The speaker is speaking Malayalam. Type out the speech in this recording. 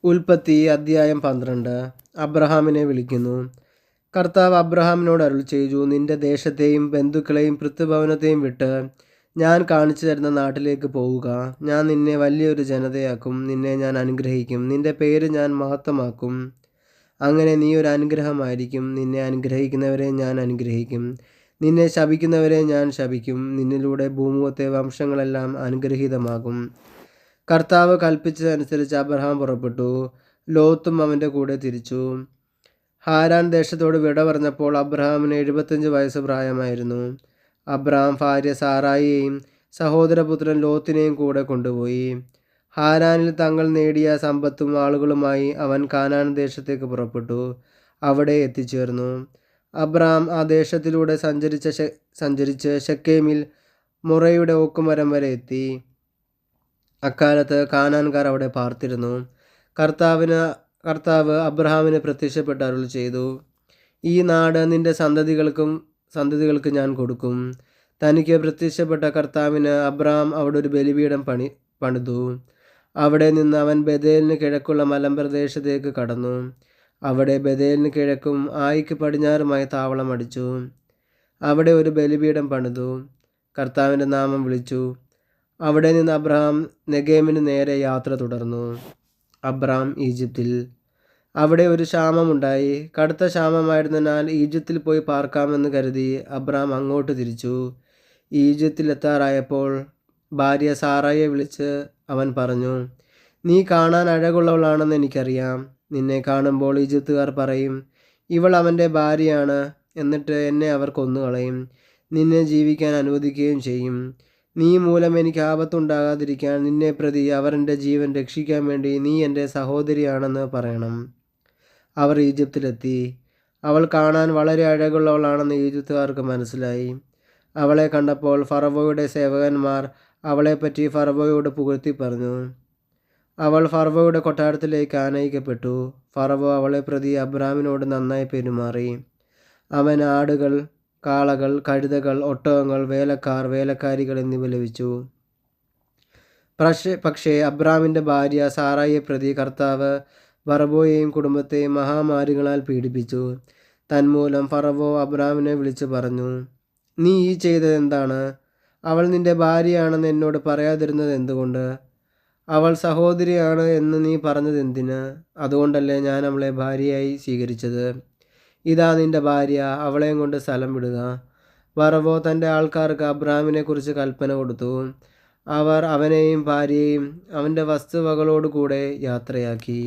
ഉൽപ്പത്തി അധ്യായം 12. അബ്രഹാമിനെ വിളിക്കുന്നു. കർത്താവ് അബ്രഹാമിനോട് അരുളി ചെയ്തു, നിന്റെ ദേശത്തെയും ബന്ധുക്കളെയും പൃഥ്വിഭവനത്തെയും വിട്ട് ഞാൻ കാണിച്ചു തരുന്ന നാട്ടിലേക്ക് പോവുക. ഞാൻ നിന്നെ വലിയൊരു ജനതയാക്കും, നിന്നെ ഞാൻ അനുഗ്രഹിക്കും, നിന്റെ പേര് ഞാൻ മഹത്വമാക്കും. അങ്ങനെ നീ ഒരു അനുഗ്രഹമായിരിക്കും. നിന്നെ അനുഗ്രഹിക്കുന്നവരെ ഞാൻ അനുഗ്രഹിക്കും, നിന്നെ ശപിക്കുന്നവരെ ഞാൻ ശപിക്കും. നിന്നിലൂടെ ഭൂമുഖത്തെ വംശങ്ങളെല്ലാം അനുഗ്രഹീതമാകും. കർത്താവ് കൽപ്പിച്ചതനുസരിച്ച് അബ്രഹാം പുറപ്പെട്ടു. ലോത്തും അവൻ്റെ കൂടെ തിരിച്ചു. ഹാരാൻ ദേശത്തോട് വിട പറഞ്ഞപ്പോൾ അബ്രഹാമിന് 75 വയസ്സ് പ്രായമായിരുന്നു. അബ്രഹാം ഭാര്യ സാറായിയെയും സഹോദരപുത്രൻ ലോത്തിനെയും കൂടെ കൊണ്ടുപോയി. ഹാരാനിൽ തങ്ങൾ നേടിയ സമ്പത്തും ആളുകളുമായി അവൻ കാനാൻ ദേശത്തേക്ക് പുറപ്പെട്ടു. അവിടെ എത്തിച്ചേർന്നു. അബ്രഹാം ആ ദേശത്തിലൂടെ സഞ്ചരിച്ച് ശെക്കേമിൽ മുറയുടെ ഓക്കുമരം വരെ എത്തി. അക്കാലത്ത് കാനാൻകാർ അവിടെ പാർത്തിരുന്നു. കർത്താവ് അബ്രഹാമിന് പ്രത്യക്ഷപ്പെട്ട് അരുളി ചെയ്തു, ഈ നാട് നിന്റെ സന്തതികൾക്ക് ഞാൻ കൊടുക്കും. തനിക്ക് പ്രത്യക്ഷപ്പെട്ട കർത്താവിന് അബ്രഹാം അവിടെ ഒരു ബലിപീഠം പണിതു. അവിടെ നിന്ന് അവൻ ബഥേലിന് കിഴക്കുള്ള മലമ്പ്രദേശത്തേക്ക് കടന്നു. അവിടെ ബഥേലിന് കിഴക്കും ആയിക്ക് പടിഞ്ഞാറുമായി താവളം അടിച്ചു. അവിടെ ഒരു ബലിപീഠം പണിതു, കർത്താവിൻ്റെ നാമം വിളിച്ചു. അവിടെ നിന്ന് അബ്രഹാം നെഗേമിന് നേരെ യാത്ര തുടർന്നു. അബ്രഹാം ഈജിപ്തിൽ. അവിടെ ഒരു ക്ഷാമമുണ്ടായി. കടുത്ത ക്ഷാമമായിരുന്നതിനാൽ ഈജിപ്തിൽ പോയി പാർക്കാമെന്ന് കരുതി അബ്രഹാം അങ്ങോട്ട് തിരിച്ചു. ഈജിപ്തിലെത്താറായപ്പോൾ ഭാര്യ സാറായെ വിളിച്ച് അവൻ പറഞ്ഞു, നീ കാണാൻ അഴകുള്ളവളാണെന്ന് എനിക്കറിയാം. നിന്നെ കാണുമ്പോൾ ഈജിപ്തുകാർ പറയും, ഇവൾ അവൻ്റെ ഭാര്യയാണ്. എന്നിട്ട് എന്നെ അവർ കൊന്നുകളയും, നിന്നെ ജീവിക്കാൻ അനുവദിക്കുകയും ചെയ്യും. നീ മൂലം എനിക്ക് ആപത്തുണ്ടാകാതിരിക്കാൻ നിന്നെ പ്രതി അവർ എൻ്റെ ജീവൻ രക്ഷിക്കാൻ വേണ്ടി നീ എൻ്റെ സഹോദരിയാണെന്ന് പറയണം. അവർ ഈജിപ്തിലെത്തി. അവൾ കാണാൻ വളരെ അഴകുള്ളവളാണെന്ന് ഈജിപ്തുകാർക്ക് മനസ്സിലായി. അവളെ കണ്ടപ്പോൾ ഫറവോയുടെ സേവകന്മാർ അവളെപ്പറ്റി ഫറവോയോട് പുകഴ്ത്തി പറഞ്ഞു. അവൾ ഫറവോയുടെ കൊട്ടാരത്തിലേക്ക് ആനയിക്കപ്പെട്ടു. ഫറവോ അവളെ പ്രതി അബ്രഹാമിനോട് നന്നായി പെരുമാറി. അവൻ ആടുകൾ, കാളകൾ, കഴുതകൾ, ഒട്ടകങ്ങൾ, വേലക്കാർ, വേലക്കാരികൾ എന്നിവ ലഭിച്ചു. പക്ഷേ അബ്രഹാമിൻ്റെ ഭാര്യ സാറായെ പ്രതി കർത്താവ് ഫറവോയെയും കുടുംബത്തെയും മഹാമാരികളാൽ പീഡിപ്പിച്ചു. തന്മൂലം ഫറവോ അബ്രഹാമിനെ വിളിച്ചു പറഞ്ഞു, നീ ഈ ചെയ്തത് എന്താണ്? അവൾ നിന്റെ ഭാര്യയാണെന്ന് എന്നോട് പറയാതിരുന്നത് എന്തുകൊണ്ട്? അവൾ സഹോദരിയാണ് എന്ന് നീ പറഞ്ഞത് എന്തിന്? അതുകൊണ്ടല്ലേ ഞാൻ അവളെ ഭാര്യയായി സ്വീകരിച്ചത്. ഇതാ നിന്റെ ഭാര്യ, അവളെയും കൊണ്ട് സ്ഥലം വിടുക. ഫറവോ തൻ്റെ ആൾക്കാർക്ക് അബ്രഹാമിനെ കുറിച്ച് കൽപ്പന കൊടുത്തു. അവർ അവനെയും ഭാര്യയെയും അവൻ്റെ വസ്തുവകളോടുകൂടെ യാത്രയാക്കി.